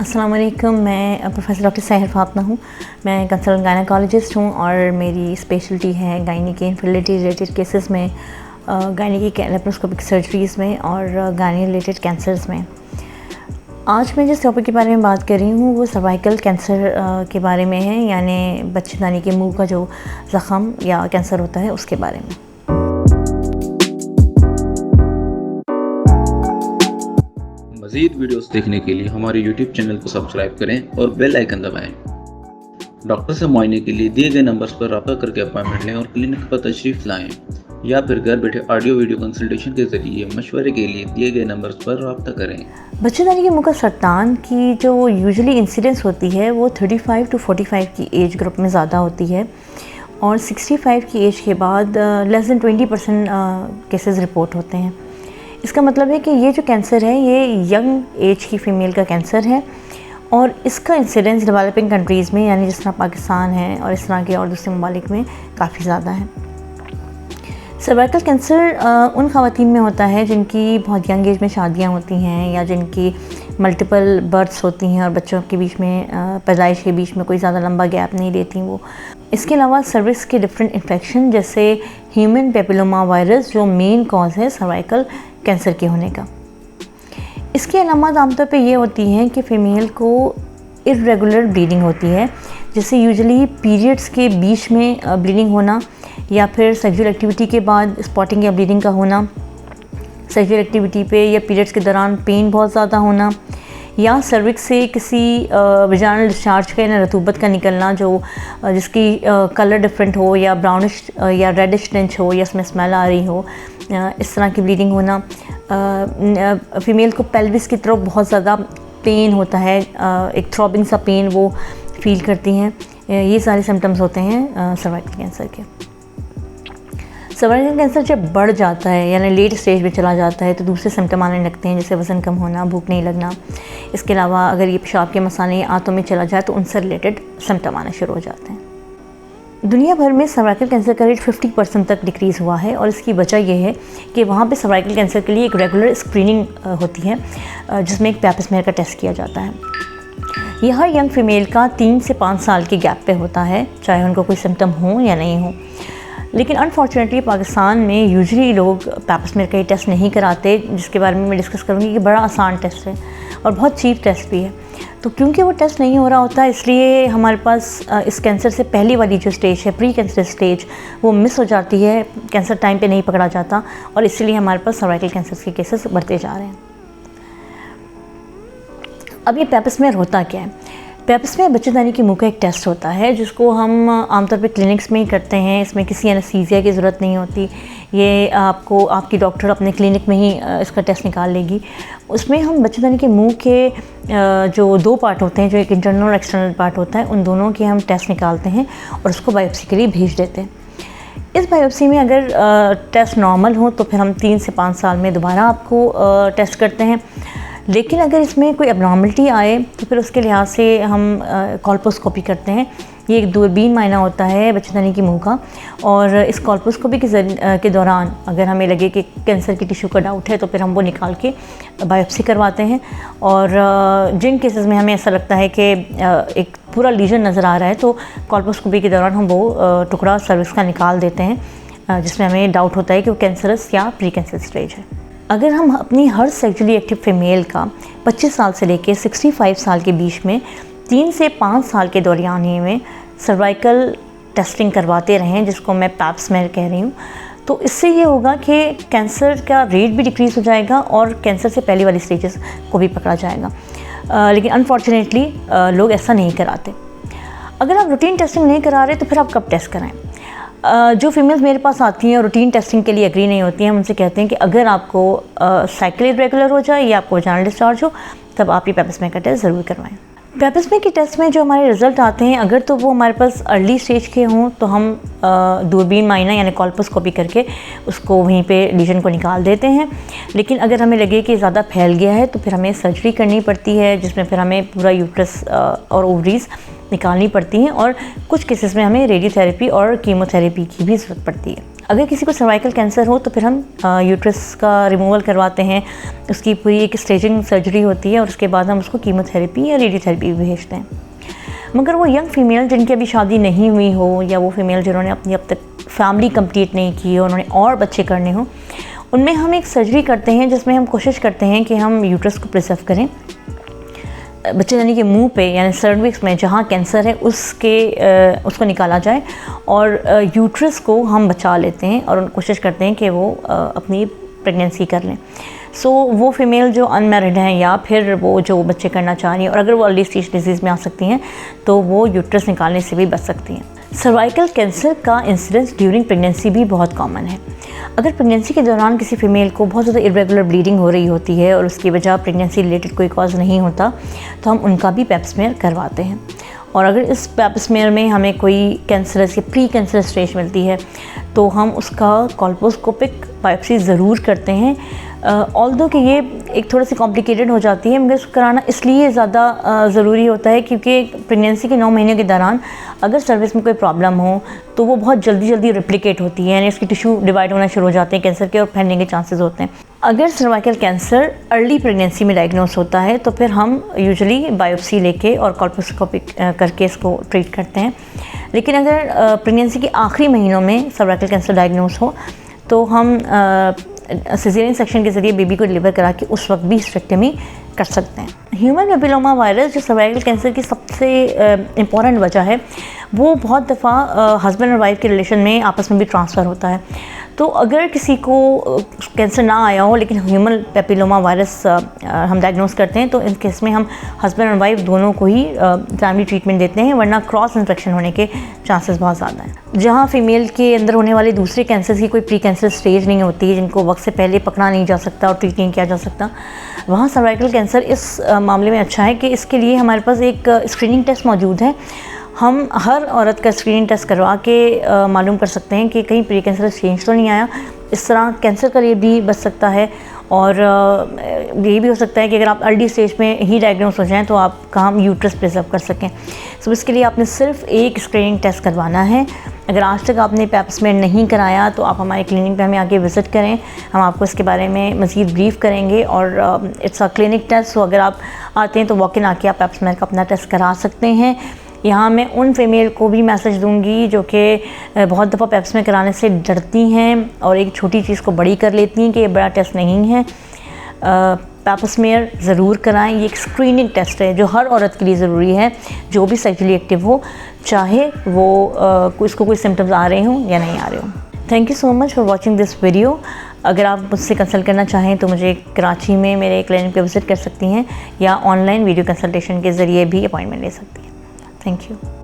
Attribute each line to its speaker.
Speaker 1: अस्सलाम वालेकुम। मैं प्रोफेसर डॉक्टर सहर फातना हूँ। मैं कंसल्टेंट गायनेकोलॉजिस्ट हूँ और मेरी स्पेशलिटी है गायनी के इनफर्टिलिटी रिलेटेड केसेस में, गायनी की लेप्रोस्कोपिक सर्जरीज़ में और गायनी रिलेटेड कैंसर्स में। आज मैं जिस टॉपिक के बारे में बात कर रही हूँ वो सर्वाइकल कैंसर के बारे में है, यानी बच्चेदानी के मुंह का जो ज़ख़म या कैंसर होता है उसके बारे में।
Speaker 2: मज़ीद वीडियोस देखने के लिए हमारे YouTube चैनल को सब्सक्राइब करें और बेल आइकन दबाएं। डॉक्टर से मुआयने के लिए दिए गए नंबर्स पर रब्ता करके अपॉइंटमेंट लें और क्लिनिक पर तशरीफ़ लाएं, या फिर घर बैठे ऑडियो वीडियो कंसल्टेशन के ज़रिए मशवरे के लिए दिए गए नंबर्स पर रब्ता करें।
Speaker 1: बच्चेदानी के मुंह का सरतान की जो यूजुअली इंसिडेंस होती है वो 35 to 45 की एज ग्रुप में ज़्यादा होती है और 65 की एज के बाद लेस दैन 20% केसेस रिपोर्ट होते हैं। इसका मतलब है कि ये जो कैंसर है ये यंग एज की फ़ीमेल का कैंसर है और इसका इंसिडेंस डेवलपिंग कंट्रीज़ में, यानी जिस तरह पाकिस्तान है और इस तरह के और दूसरे ममालिक में काफ़ी ज़्यादा है। सर्वाइकल कैंसर उन ख़वातीन में होता है जिनकी बहुत यंग एज में शादियां होती हैं या जिनकी मल्टीपल बर्थ्स होती हैं और बच्चों के बीच में पैदाइश के बीच में कोई ज़्यादा लंबा गैप नहीं लेती वो। इसके अलावा सर्विक्स के डिफरेंट इन्फेक्शन जैसे ह्यूमन पेपिलोमा वायरस जो मेन कॉज है सर्वाइकल कैंसर के होने का। इसकी अलामत आमतौर पे ये होती हैं कि फ़ीमेल को इर्रेगुलर ब्लीडिंग होती है, जिससे यूजुअली पीरियड्स के बीच में ब्लीडिंग होना या फिर सेक्सुअल एक्टिविटी के बाद स्पॉटिंग या ब्लीडिंग का होना, सेक्सुअल एक्टिविटी पे या पीरियड्स के दौरान पेन बहुत ज़्यादा होना, या सर्विक्स से किसी वजाइनल डिस्चार्ज का या रतूबत का निकलना जो जिसकी कलर डिफरेंट हो या ब्राउनिश या रेडिश टिंच हो या उसमें स्मेल आ रही हो, इस तरह की ब्लीडिंग होना। फ़ीमेल को पेल्विस की तरफ बहुत ज़्यादा पेन होता है, एक थ्रॉबिंग सा पेन वो फील करती हैं। ये सारे सिम्टम्स होते हैं सर्वाइकल कैंसर के। सर्वाइकल कैंसर जब बढ़ जाता है यानी लेट स्टेज में चला जाता है तो दूसरे सिम्टम आने लगते हैं, जैसे वज़न कम होना, भूख नहीं लगना। इसके अलावा अगर ये पेशाब के मसाले आंतों में चला जाए तो उनसे रिलेटेड सिम्टम आना शुरू हो जाते हैं। दुनिया भर में सर्वाइकल कैंसर का रेट 50% तक डिक्रीज़ हुआ है और इसकी वजह यह है कि वहाँ पे सर्वाइकल कैंसर के लिए एक रेगुलर स्क्रीनिंग होती है जिसमें एक पैप स्मेयर का टेस्ट किया जाता है। यह हर यंग फीमेल का 3 से 5 साल के गैप पे होता है, चाहे उनको कोई सिम्टम हो या नहीं हो। लेकिन अनफॉर्चुनेटली पाकिस्तान में यूजुअली लोग पैप स्मेयर का ये टेस्ट नहीं कराते, जिसके बारे में मैं डिस्कस करूँगी कि बड़ा आसान टेस्ट है और बहुत चीप टेस्ट भी है। तो क्योंकि वो टेस्ट नहीं हो रहा होता इसलिए हमारे पास इस कैंसर से पहली वाली जो स्टेज है, प्री कैंसर स्टेज, वो मिस हो जाती है, कैंसर टाइम पे नहीं पकड़ा जाता और इसलिए हमारे पास सर्वाइकल कैंसर के केसेस बढ़ते जा रहे हैं। अब ये पैप स्मेयर होता क्या है? पैप स्मेयर बच्चेदानी के मुंह का एक टेस्ट होता है जिसको हम आमतौर पे क्लिनिक्स में ही करते हैं। इसमें किसी एनेस्थीसिया की ज़रूरत नहीं होती, ये आपको आपकी डॉक्टर अपने क्लिनिक में ही इसका टेस्ट निकाल लेगी। उसमें हम बच्चेदानी के मुंह के जो 2 पार्ट होते हैं, जो एक इंटरनल और एक्सटर्नल पार्ट होता है, उन दोनों के हम टेस्ट निकालते हैं और उसको बायोप्सी के लिए भेज देते हैं। इस बायोप्सी में अगर टेस्ट नॉर्मल हो तो फिर हम 3 से 5 साल में दोबारा आपको टेस्ट करते हैं। लेकिन अगर इसमें कोई एबनॉर्मलिटी आए तो फिर उसके लिहाज से हम कॉल्पोस्कोपी करते हैं। ये एक दूरबीन मायना होता है बच्चेदानी के मुंह का और इस कॉल्पोस्कोपी के दौरान अगर हमें लगे कि कैंसर की टिश्यू का डाउट है तो फिर हम वो निकाल के बायोप्सी करवाते हैं। और जिन केसेस में हमें ऐसा लगता है कि एक पूरा लीजन नज़र आ रहा है तो कॉल्पोस्कोपी के दौरान हम वो टुकड़ा सर्विक्स का निकाल देते हैं जिसमें हमें डाउट होता है कि वो कैंसरस या प्री कैंसर स्टेज है। अगर हम अपनी हर सेक्सुअली एक्टिव फीमेल का 25 साल से लेकर 65 साल के बीच में 3 से 5 साल के दौरानिए में सर्वाइकल टेस्टिंग करवाते रहें, जिसको मैं पैप स्मेयर कह रही हूँ, तो इससे ये होगा कि कैंसर का रेट भी डिक्रीज़ हो जाएगा और कैंसर से पहले वाली स्टेजेस को भी पकड़ा जाएगा। लेकिन अनफॉर्चुनेटली लोग ऐसा नहीं कराते। अगर आप रूटीन टेस्टिंग नहीं करा रहे तो फिर आप कब टेस्ट कराएं? जो फीमेल्स मेरे पास आती हैं और रूटीन टेस्टिंग के लिए एग्री नहीं होती हैं, हम उनसे कहते हैं कि अगर आपको साइकिल इरेगुलर हो जाए या आपको वजाइनल डिस्चार्ज हो तब आप ये पैप स्मेयर का टेस्ट ज़रूर करवाएं। पैप स्मेयर के टेस्ट में जो हमारे रिज़ल्ट आते हैं, अगर तो वो हमारे पास अर्ली स्टेज के हों तो हम दूरबीन मायना यानी कॉल्पोस्कोपी करके उसको वहीं पे लीजन को निकाल देते हैं। लेकिन अगर हमें लगे कि ज़्यादा फैल गया है तो फिर हमें सर्जरी करनी पड़ती है, जिसमें फिर हमें पूरा यूट्रस और ओवरीज़ निकालनी पड़ती हैं और कुछ केसेस में हमें रेडियोथेरेपी और कीमोथेरेपी की भी ज़रूरत पड़ती है। अगर किसी को सर्वाइकल कैंसर हो तो फिर हम यूट्रस का रिमूवल करवाते हैं, उसकी पूरी एक स्टेजिंग सर्जरी होती है और उसके बाद हम उसको कीमोथेरेपी या रेडियोथेरेपी भी भेजते हैं। मगर वो यंग फीमेल जिनकी अभी शादी नहीं हुई हो, या वो फीमेल जिन्होंने अपनी अब तक फैमिली कंप्लीट नहीं की हो, उन्होंने और बच्चे करने हो, उनमें हम एक सर्जरी करते हैं जिसमें हम कोशिश करते हैं कि हम यूट्रस को प्रिजर्व करें। बच्चेदानी के मुंह पे यानी सर्विक्स में जहाँ कैंसर है उसको निकाला जाए और यूट्रस को हम बचा लेते हैं और कोशिश करते हैं कि वो अपनी प्रेगनेंसी कर लें। सो वो फीमेल जो अनमैरिड हैं या फिर वो जो बच्चे करना चाह रही हैं और अगर वो अर्ली स्टेज डिजीज़ में आ सकती हैं तो वो यूट्रस निकालने से भी बच सकती हैं। सर्वाइकल कैंसर का इंसिडेंस ड्यूरिंग प्रेगनेंसी भी बहुत कॉमन है। अगर प्रेगनेंसी के दौरान किसी फीमेल को बहुत ज़्यादा इरेगुलर ब्लीडिंग हो रही होती है और उसकी वजह प्रेगनेंसी रिलेटेड कोई कॉज नहीं होता तो हम उनका भी पैप स्मेयर करवाते हैं। और अगर इस पैप स्मेयर में हमें कोई कैंसरस या प्री कैंसरस स्टेज मिलती है तो हम उसका कोल्पोस्कोपिक बायोप्सी ज़रूर करते हैं। ऑल्दो कि ये एक थोड़ा सी कॉम्प्लिकेटेड हो जाती है, मगर इसको कराना इसलिए ज़्यादा ज़रूरी होता है क्योंकि प्रेगनेंसी के 9 महीने के दौरान अगर सर्विस में कोई प्रॉब्लम हो तो वो बहुत जल्दी रिप्लिकेट होती है, यानी इसकी टिश्यू डिवाइड होना शुरू हो जाते हैं कैंसर के और फैलने के चांसेस होते हैं। अगर सर्वाइकल कैंसर अर्ली प्रेगनेंसी में डायग्नोस होता है तो फिर हम यूजुअली बायोप्सी लेके और कोल्पोस्कोपिक करके इसको ट्रीट करते हैं। लेकिन अगर प्रेगनेंसी के आखिरी महीनों में सर्वाइकल कैंसर डायग्नोस हो तो हम सिजेरियन सेक्शन के ज़रिए बेबी को डिलीवर करा के उस वक्त भी हिस्टेक्टमी कर सकते हैं। ह्यूमन पेपिलोमा वायरस जो सर्वाइकल कैंसर की सबसे इम्पॉर्टेंट वजह है, वो बहुत दफ़ा हस्बैंड और वाइफ के रिलेशन में आपस में भी ट्रांसफ़र होता है। तो अगर किसी को कैंसर ना आया हो लेकिन ह्यूमन पेपिलोमा वायरस हम डायग्नोस करते हैं तो इस केस में हम हस्बैंड और वाइफ दोनों को ही टाइमली ट्रीटमेंट देते हैं, वरना क्रॉस इन्फेक्शन होने के चांसेस बहुत ज़्यादा हैं। जहाँ फीमेल के अंदर होने वाले दूसरे कैंसर की कोई प्री कैंसर स्टेज नहीं होती है, जिनको वक्त से पहले पकड़ा नहीं जा सकता और ट्रीट नहीं किया जा सकता, वहाँ सर्वाइकल कैंसर इस मामले में अच्छा है कि इसके लिए हमारे पास एक स्क्रीनिंग टेस्ट मौजूद है। हम हर औरत का स्क्रीनिंग टेस्ट करवा के मालूम कर सकते हैं कि कहीं प्री कैंसर चेंज तो नहीं आया। इस तरह कैंसर का रेट भी बच सकता है और ये भी हो सकता है कि अगर आप अर्ली स्टेज में ही डायग्नोस हो जाएं तो आपका हम यूट्रस प्रिजर्व कर सकें। सो इसके लिए आपने सिर्फ एक स्क्रीनिंग टेस्ट करवाना है। अगर आज तक आपने पैप स्मेयर नहीं कराया तो आप हमारे क्लिनिक पे हमें आके विज़िट करें, हम आपको इसके बारे में मज़ीद ब्रीफ करेंगे। और इट्स अ क्लिनिक टेस्ट, सो अगर आप आते हैं तो वॉक इन आके आप पैप स्मेयर का अपना टेस्ट करा सकते हैं। यहाँ मैं उन फीमेल को भी मैसेज दूंगी जो कि बहुत दफ़ा पैप स्मेयर कराने से डरती हैं और एक छोटी चीज़ को बड़ी कर लेती हैं कि ये बड़ा टेस्ट नहीं है। पैप स्मेयर ज़रूर कराएं, ये एक स्क्रीनिंग टेस्ट है जो हर औरत के लिए ज़रूरी है जो भी सेक्सुअली एक्टिव हो, चाहे वो इसको कोई सिम्टम्स आ रहे हों या नहीं आ रहे हों। Thank you so much for watching this video. अगर आप मुझसे कंसल्ट करना चाहें तो मुझे कराची में मेरे क्लिनिक पे विज़िट कर सकती हैं या ऑनलाइन वीडियो कंसल्टेशन के ज़रिए भी अपॉइंटमेंट ले सकती हैं। Thank you.